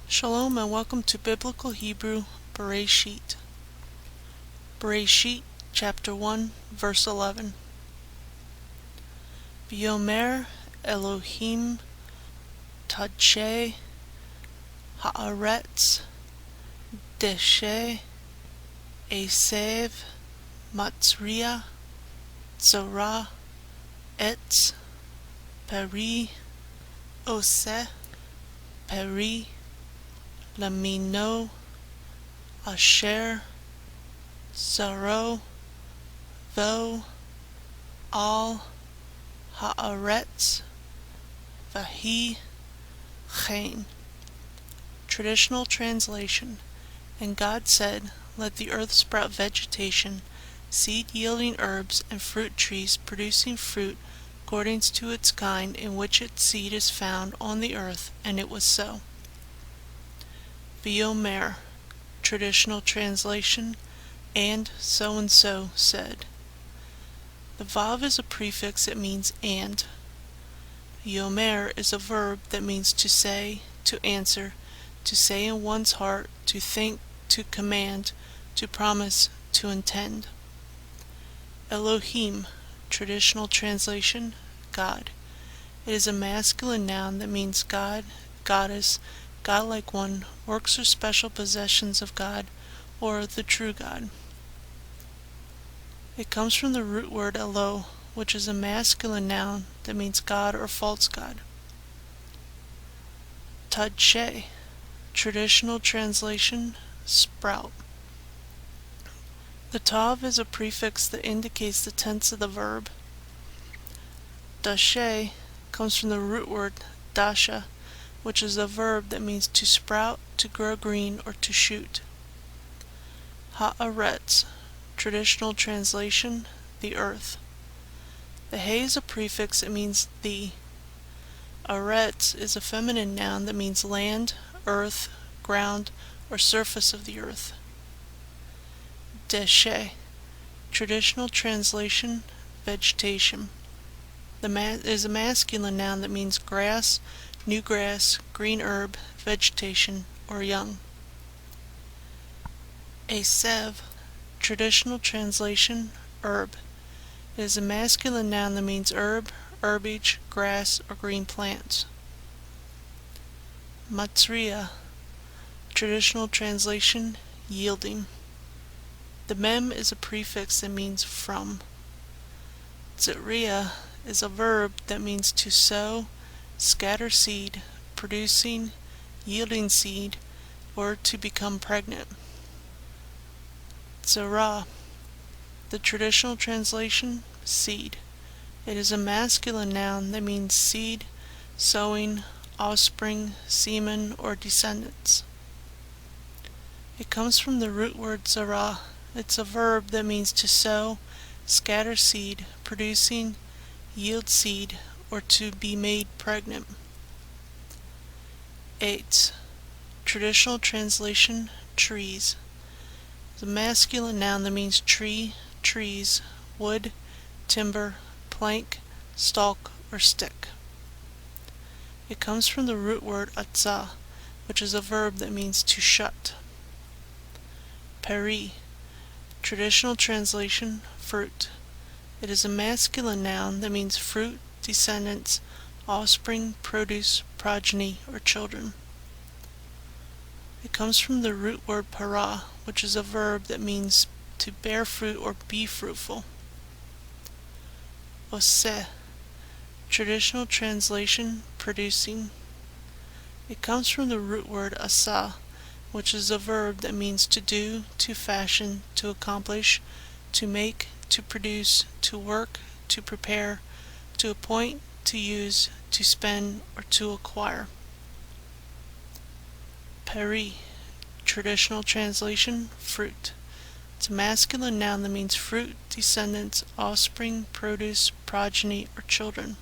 Shalom and welcome to Biblical Hebrew Bereishit. Bereishit, chapter 1, verse 11. V'yomer Elohim Tadsheh Haaretz Deshe Esev Matzriah Tzorah Etz Peri Oseh Peri Lamino Asher Zaro Vo Al Haaretz Vahi Chen. Traditional translation. And God said, let the earth sprout vegetation, seed-yielding herbs, and fruit trees producing fruit according to its kind in which its seed is found on the earth, and it was so. V'yomer, traditional translation, and so said. The vav is a prefix that means and. Yomer is a verb that means to say, to answer, to say in one's heart, to think, to command, to promise, to intend. Elohim, traditional translation, God. It is a masculine noun that means God, goddess, godlike one, works or special possessions of God, or the true God. It comes from the root word Elo, which is a masculine noun that means God or false God. Tadsheh, traditional translation, sprout. The tav is a prefix that indicates the tense of the verb. Dashe comes from the root word dasha, which is a verb that means to sprout, to grow green, or to shoot. Haaretz, traditional translation, the earth. The he is a prefix that means the. Aretz is a feminine noun that means land, earth, ground, or surface of the earth. Deshe, traditional translation, vegetation. Is a masculine noun that means grass, new grass, green herb, vegetation, or young. Esev, traditional translation, herb. It is a masculine noun that means herb, herbage, grass, or green plants. Matzriah, traditional translation, yielding. The mem is a prefix that means from. Tzriah is a verb that means to sow, scatter seed, producing, yielding seed, or to become pregnant. Tzorah, the traditional translation, seed. It is a masculine noun that means seed, sowing, offspring, semen, or descendants. It comes from the root word zarah. It's a verb that means to sow, scatter seed, producing, yield seed, or to be made pregnant. Eitz, traditional translation, trees. It's a masculine noun that means tree, trees, wood, timber, plank, stalk, or stick. It comes from the root word atzah, which is a verb that means to shut. Peri, traditional translation, fruit. It is a masculine noun that means fruit, descendants, offspring, produce, progeny, or children. It comes from the root word para, which is a verb that means to bear fruit or be fruitful. Oseh, traditional translation, producing. It comes from the root word asa, which is a verb that means to do, to fashion, to accomplish, to make, to produce, to work, to prepare, to appoint, to use, to spend, or to acquire. Peri, traditional translation, fruit. It's a masculine noun that means fruit, descendants, offspring, produce, progeny, or children.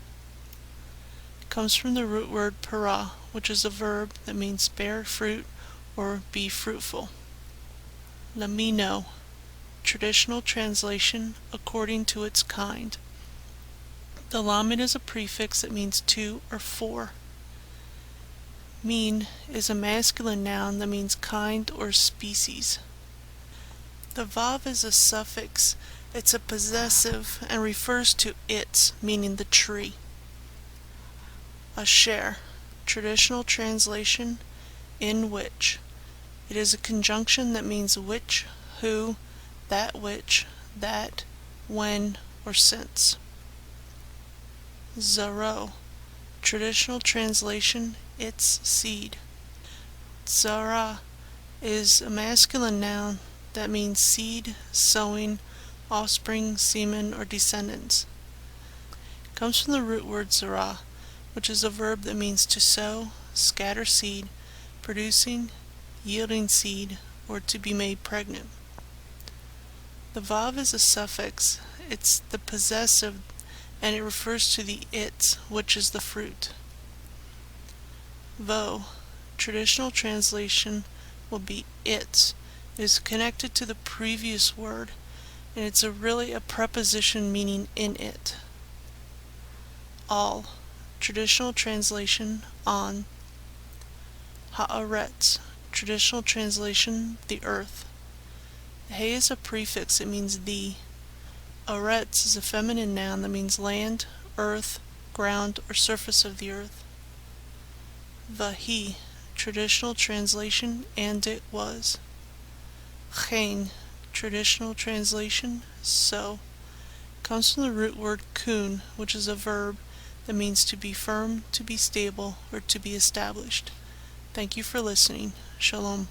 It comes from the root word para, which is a verb that means bear fruit or be fruitful. Lamino, traditional translation, according to its kind. The lamed is a prefix that means to or for. Mean is a masculine noun that means kind or species. The vav is a suffix. It's a possessive and refers to its, meaning the tree. Asher, traditional translation, in which. It is a conjunction that means which, who, that which, that, when, or since. Zaro, traditional translation, its seed. Zara is a masculine noun that means seed, sowing, offspring, semen, or descendants. It comes from the root word zara, which is a verb that means to sow, scatter seed, producing, yielding seed, or to be made pregnant. The vav is a suffix. It's the possessive, and it refers to the it, which is the fruit. Vo, traditional translation, will be its. It is connected to the previous word, and it's really a preposition meaning in it. Al, traditional translation, on. Haaretz, traditional translation, the earth. The hay is a prefix, it means the. Aretz is a feminine noun that means land, earth, ground, or surface of the earth. Vahi, traditional translation, and it was. Chen, traditional translation, so. Comes from the root word kun, which is a verb that means to be firm, to be stable, or to be established. Thank you for listening. Shalom.